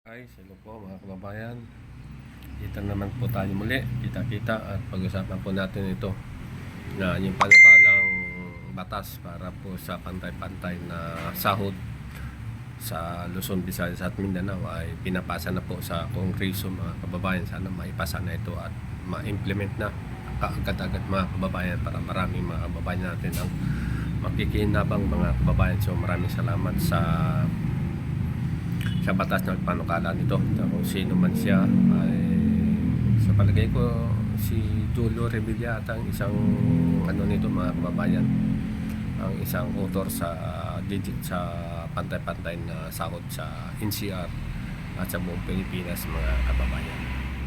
Hi, hello po mga kababayan. Dito naman po tayo muli, kita-kita at pag-usapan po natin ito na yung panukalang batas para po sa pantay-pantay na sahod sa Luzon, Visayas at Mindanao ay pinapasa na po sa Kongreso mga kababayan. Sana maipasa na ito at ma-implement na kaagad-agad mga kababayan para maraming mga kababayan natin ang makikinabang mga kababayan. So maraming salamat sa batas ng panukala nito. Kung sino man siya ay sa palagay ko si Julio Revilla at ang isang nito mga kababayan, ang isang author sa pantay-pantay na sahod sa NCR at sa buong Pilipinas mga kababayan.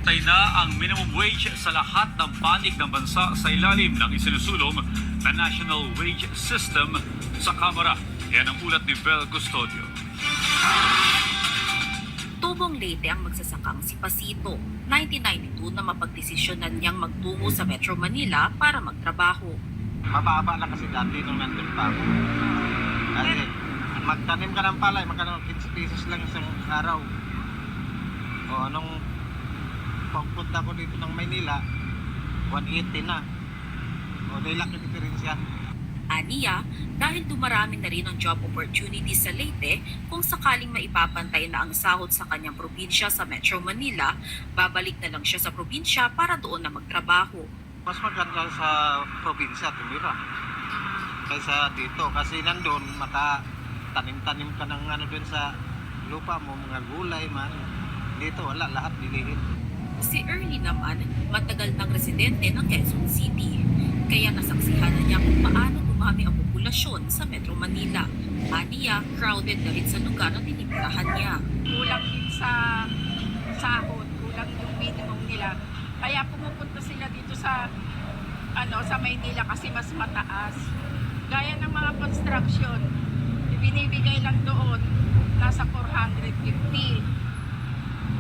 Patay na ang minimum wage sa lahat ng panig ng bansa sa ilalim ng isinusulong na National Wage System sa Kamara. Yan ang ulat ni Vel Custodio. Tubong Leyte ang magsasakang si Pasito, 1992 na mapagdesisyonan niyang magtungo sa Metro Manila para magtrabaho. Mababa na kasi dati nung nandun pa ako. Kasi magtanim ka ng palay, magkano 15 pesos lang isang araw. O anong pagpunta ko dito ng Maynila, 180 na. O nilaki diferensya. Aniya, dahil dumarami na rin ang job opportunities sa Leyte, kung sakaling maipapantay na ang sahod sa kanyang probinsya sa Metro Manila, babalik na lang siya sa probinsya para doon na magtrabaho. Mas maganda sa probinsya tumira kaysa dito. Kasi nandun, makatanim-tanim ka ng dun sa lupa mo, mga gulay man. Dito wala, lahat bilihin. Si Early naman, matagal ng residente ng Quezon City. Kaya nasaksihan na niya kung paano dumami ang populasyon sa Metro Manila. Aniya, crowded na rin sa lugar na tinitirahan niya. Kulang din sa sahod, kulang yung minimum nila. Kaya pumupunta sila dito sa Maynila kasi mas mataas. Gaya ng mga construction, binibigay lang doon nasa 450.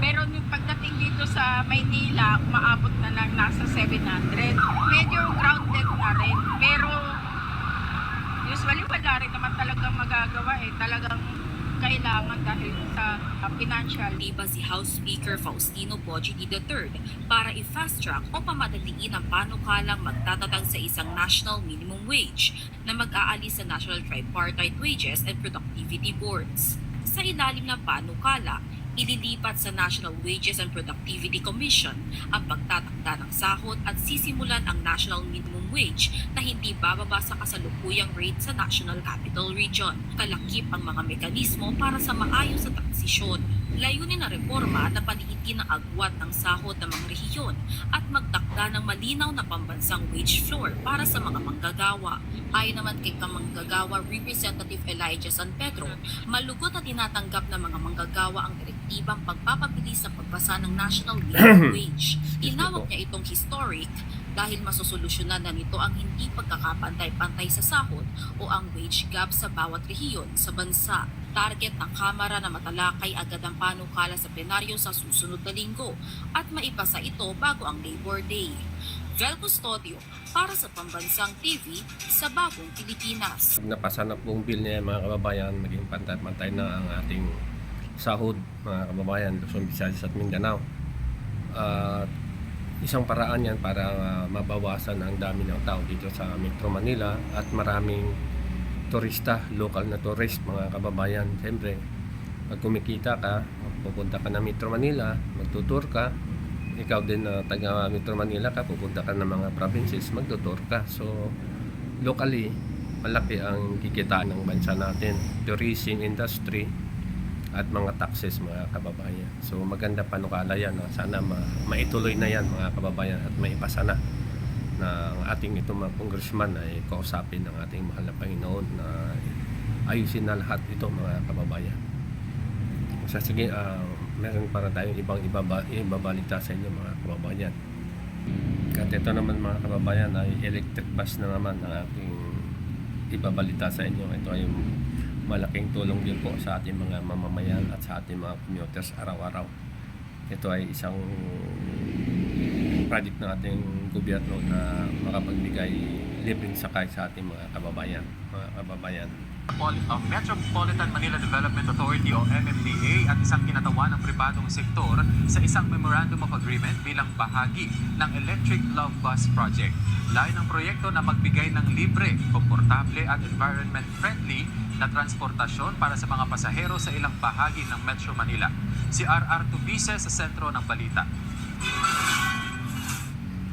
Pero yung pagdating dito sa Maynila, umaabot na lang nasa 700. Medyo grounded na rin. Pero usually wala rin naman talagang magagawa Talagang kailangan dahil sa financial. Iba si House Speaker Faustino Pochiti III para i-fast track o pamadaliin ang panukalang magtatatag sa isang national minimum wage na mag-aalis sa National Tripartite Wages and Productivity Boards. Sa ilalim ng panukala, ililipat sa National Wages and Productivity Commission ang pagtatakda ng sahod at sisimulan ang National Minimum Wage na hindi bababa sa kasalukuyang rate sa National Capital Region. Kalakip ang mga mekanismo para sa maayos na transisyon. Layunin ng reforma na paliitin ang agwat ng sahod ng mga rehiyon at magtakda ng malinaw na pambansang wage floor para sa mga manggagawa. Ayon naman kay kamanggagawa Representative Elijah San Pedro, malugot na tinatanggap ng mga manggagawa ang direktibang pagpapabilis sa pagbasa ng National Minimum Wage. Tinawag niya itong historic dahil masosolusyonan na nito ang hindi pagkakapantay-pantay sa sahod o ang wage gap sa bawat rehiyon sa bansa. Target ng Kamara na matalakay agad ang panukala sa plenaryo sa susunod na linggo at maipasa ito bago ang Labor Day. Vel Custodio para sa Pambansang TV sa Bagong Pilipinas. Napasa na pong bill niya mga kababayan, maging pantay-pantay na ang ating sahod mga kababayan, Luzon, Visayas at Mindanao. Isang paraan yan para mabawasan ang dami ng tao dito sa Metro Manila at maraming turista, local na tourist mga kababayan. Siyempre, pag kumikita ka, pupunta ka na Metro Manila, magtutour ka, ikaw din na taga Metro Manila ka, pupunta ka ng mga provinces, magtutour ka. So, locally, malaki ang kikitaan ng bansa natin, tourism industry at mga taxes mga kababayan. So, maganda panukala yan. Sana maituloy na yan mga kababayan at maipasa na ang ating itong mga congressman ay kausapin ng ating mahal na Panginoon na ayusin na lahat ito mga kababayan. So, sige, meron para tayong ibabalita sa inyo mga kababayan. At ito naman mga kababayan ay electric bus na naman ang ating ibabalita sa inyo. Ito ay malaking tulong din po sa ating mga mamamayan at sa ating mga commuters araw-araw. Ito ay isang project ng ating gobyerno na makapagbigay libreng sakay sa ating mga kababayan. Metropolitan Manila Development Authority o MMDA at isang kinatawan ng pribadong sektor sa isang Memorandum of Agreement bilang bahagi ng Electric Love Bus Project. Layo ng proyekto na magbigay ng libre, komportable at environment-friendly na transportasyon para sa mga pasahero sa ilang bahagi ng Metro Manila. Si RR Tubice sa sentro ng balita.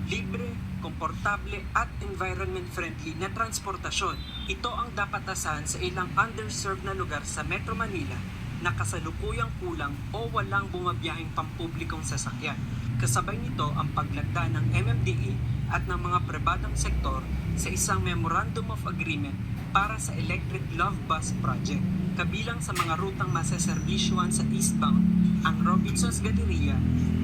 Libre, komportable at environment-friendly na transportasyon. Ito ang dapat asahan sa ilang underserved na lugar sa Metro Manila na kasalukuyang kulang o walang bumabiyahing pampublikong sasakyan. Kasabay nito ang paglagda ng MMDA at ng mga pribadong sektor sa isang Memorandum of Agreement para sa Electric Love Bus Project. Kabilang sa mga rutang maseserbisyuhan sa eastbound ang Robinsons Galleria,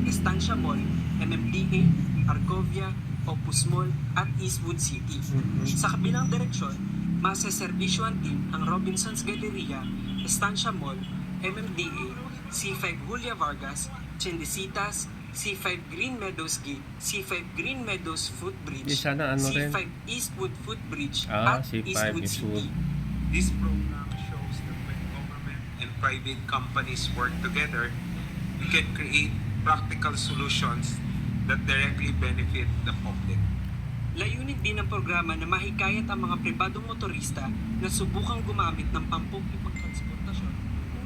Estancia Mall, MMDA, Argovia, Opus Mall at Eastwood City. Sa kabilang direksyon, maseserbisyuhan din ang Robinsons Galleria, Estancia Mall, MMDA, C5 Julia Vargas, Chendesitas, C5 Green Meadows Gate, C5 Green Meadows Footbridge, Di sana ano rin. C5 Eastwood Footbridge Ah, at C5 Eastwood Eastwood. City. This program shows that when government and private companies work together, we can create practical solutions that directly benefit the public. Layunin din ng programa na mahikayat ang mga pribadong motorista na subukang gumamit ng pampublikong transportasyon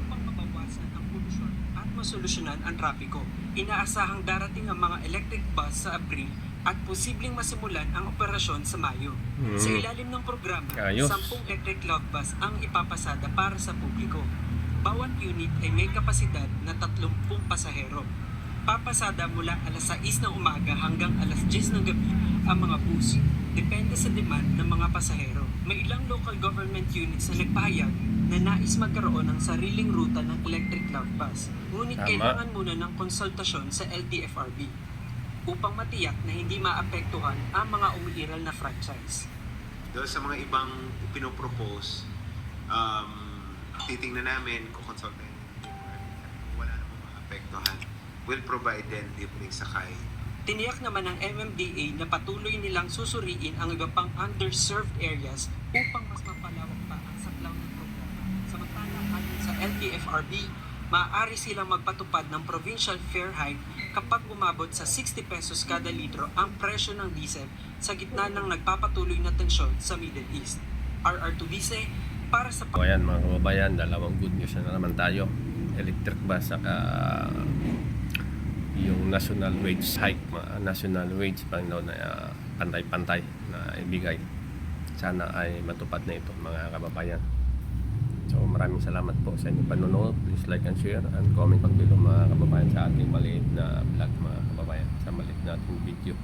upang mabawasan ang polusyon at masolusyonan ang trapiko. Inaasahang darating ang mga electric bus sa Abril at posibleng masimulan ang operasyon sa Mayo. Sa ilalim ng programa, Ayos. 10 electric love bus ang ipapasada para sa publiko. Bawat unit ay may kapasidad na 30 pasahero. Papasada mula alas 6 ng umaga hanggang alas 10 ng gabi ang mga bus. Depende sa demand ng mga pasahero. May ilang local government units na nagpahayag na nais magkaroon ng sariling ruta ng electric love bus. Ngunit Tama. kailangan muna ng konsultasyon sa LTFRB upang matiyak na hindi maapektuhan ang mga umiiral na franchise. Dahil sa mga ibang pinopropose, titingnan namin, kukonsultahin, wala namang maapektuhan. Will provide then libreng sakay. Tiniyak naman ng MMDA na patuloy nilang susuriin ang iba pang underserved areas upang mas mapalawak pa ang saklaw ng programa. Samantalang ayon sa LTFRB, maaari silang magpatupad ng provincial fare hike kapag umabot sa 60 pesos kada litro ang presyo ng diesel sa gitna ng nagpapatuloy na tensyon sa Middle East. RR Tubice para sa So ayan mga kababayan, dalawang good news na naman tayo. Electric bus saka yung national wage hike, national wage pang na pantay-pantay na ibigay. Sana ay matupad na ito mga kababayan. So maraming salamat po sa inyong panonood. Please like and share and comment pag below mga kababayan sa ating maliit na vlog mga kababayan, sa maliit nating video.